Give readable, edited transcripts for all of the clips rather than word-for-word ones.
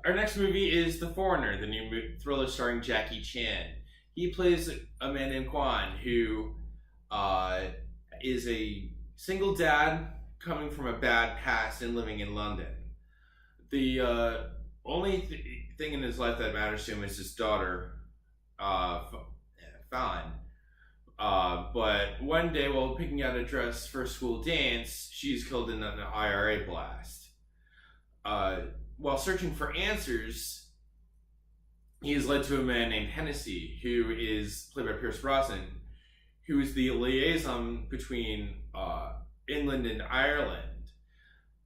our next movie is The Foreigner, the new thriller starring Jackie Chan. He plays a man named Kwan who is a single dad coming from a bad past and living in London. The only thing in his life that matters to him is his daughter, Fan. But one day, while picking out a dress for a school dance, she's killed in an IRA blast. While searching for answers, he is led to a man named Hennessy, who is played by Pierce Brosnan, who is the liaison between England and Ireland.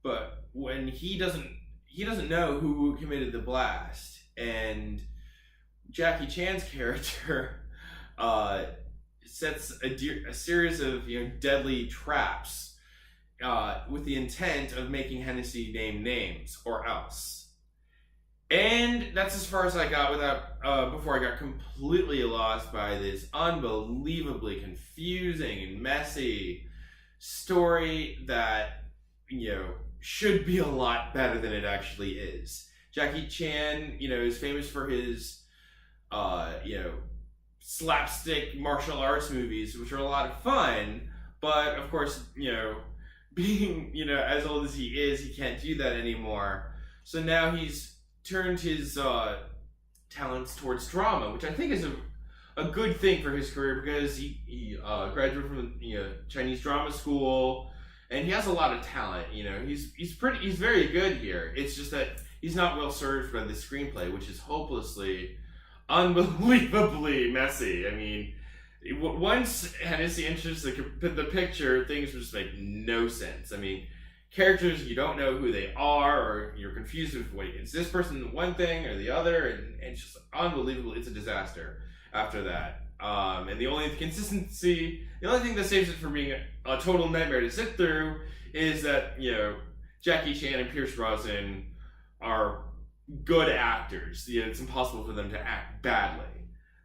But when he doesn't know who committed the blast, and Jackie Chan's character sets a series of deadly traps with the intent of making Hennessy name names or else. And that's as far as I got before I got completely lost by this unbelievably confusing and messy story that should be a lot better than it actually is. Jackie Chan, is famous for his slapstick martial arts movies, which are a lot of fun, but of course, being, as old as he is, he can't do that anymore. So now he's turned his talents towards drama, which I think is a good thing for his career, because he graduated from Chinese drama school, and he has a lot of talent. He's very good here. It's just that he's not well served by the screenplay, which is hopelessly, unbelievably messy. I mean, once Hennessy enters the picture, things just make no sense. I mean, characters, you don't know who they are, or you're confused with, wait, is this person one thing or the other? And it's just unbelievable. It's a disaster after that. And the only thing that saves it from being a total nightmare to sit through is that, Jackie Chan and Pierce Brosnan are good actors. It's impossible for them to act badly.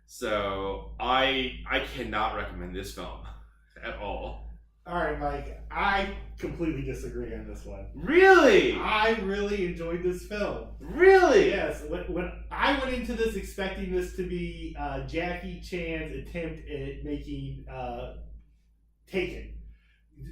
So I cannot recommend this film at all. All right, Mike, I completely disagree on this one. Really? I really enjoyed this film. Really? Yes. When I went into this expecting this to be Jackie Chan's attempt at making Taken.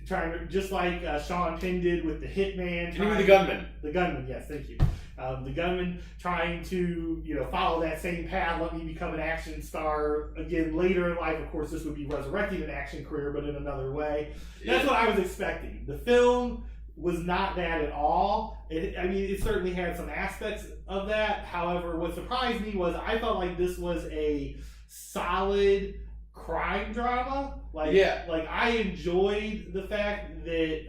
Trying to, just like Sean Penn did with The Hitman. The Gunman. The Gunman, yes, thank you. The Gunman trying to, follow that same path, let me become an action star again later in life. Of course, this would be resurrecting an action career, but in another way. That's what I was expecting. The film was not that at all. It certainly had some aspects of that. However, what surprised me was I felt like this was a solid crime drama. Like I enjoyed the fact that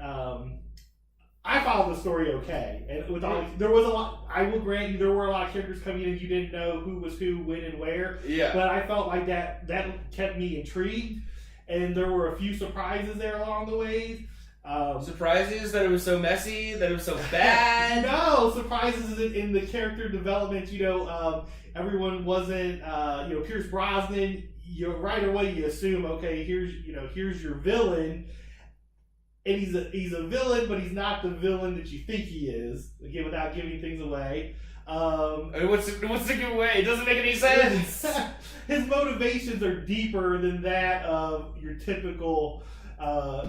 I followed the story okay, and there was a lot. I will grant you, there were a lot of characters coming in. You didn't know who was who, when, and where. Yeah. But I felt like that kept me intrigued, and there were a few surprises there along the way. Surprises that it was so messy, that it was so bad. No, surprises in the character development. Everyone wasn't. Pierce Brosnan. Right away you assume, okay, here's your villain. And he's a villain, but he's not the villain that you think he is. Again, without giving things away. What's to give away? It doesn't make any sense. His motivations are deeper than that of your typical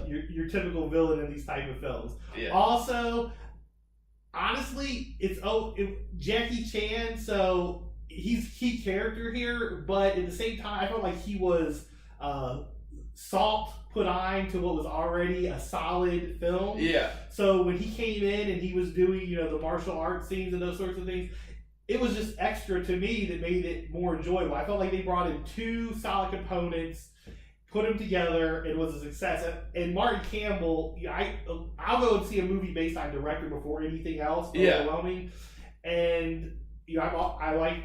your typical villain in these type of films. Yeah. Also, honestly, Jackie Chan, so he's key character here, but at the same time, I felt like he was salt put on to what was already a solid film. Yeah. So when he came in and he was doing, the martial arts scenes and those sorts of things, it was just extra to me that made it more enjoyable. I felt like they brought in two solid components, put them together, it was a success. And Martin Campbell, I'll go and see a movie based on director before anything else. Overwhelming. And I like.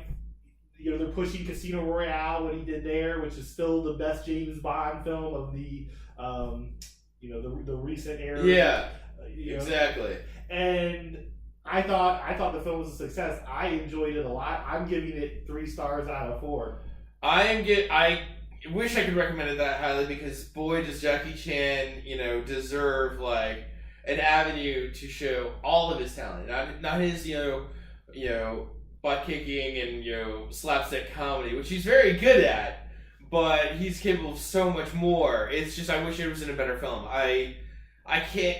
They're pushing Casino Royale, what he did there, which is still the best James Bond film of the, the recent era. Yeah, exactly. And I thought the film was a success. I enjoyed it a lot. I'm giving it 3 stars out of 4. I wish I could recommend it that highly, because boy, does Jackie Chan, deserve like an avenue to show all of his talent, not his, butt kicking and slapstick comedy, which he's very good at, but he's capable of so much more. It's just I wish it was in a better film. I can't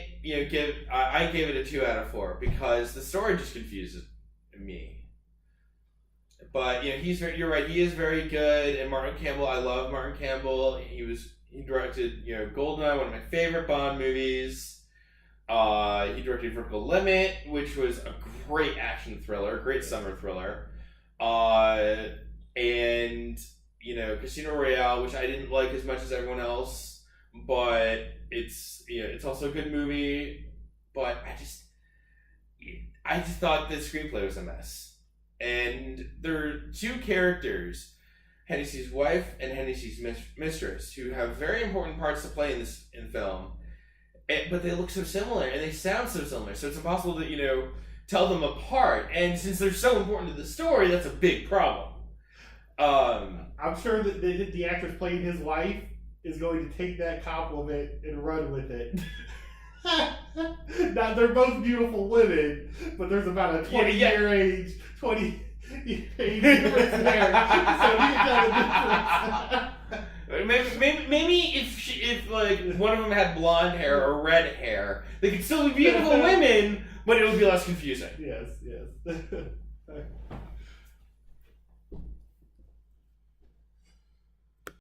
I gave it a 2 out of 4 because the story just confuses me. But you're right. He is very good, and Martin Campbell. I love Martin Campbell. He directed Goldeneye, one of my favorite Bond movies. He directed Vertical Limit, which was a great action thriller, great summer thriller. And Casino Royale, which I didn't like as much as everyone else, but it's also a good movie. But I just thought the screenplay was a mess. And there are 2 characters, Hennessy's wife and Hennessy's mistress, who have very important parts to play in film, but they look so similar and they sound so similar, so it's impossible to tell them apart. And since they're so important to the story, that's a big problem. I'm sure that the actress playing his wife is going to take that compliment and run with it. Now, they're both beautiful women, but there's about a 20-year age difference there. So you can tell the difference. Maybe if like one of them had blonde hair or red hair, they could still be beautiful women, but it would be less confusing. Yes.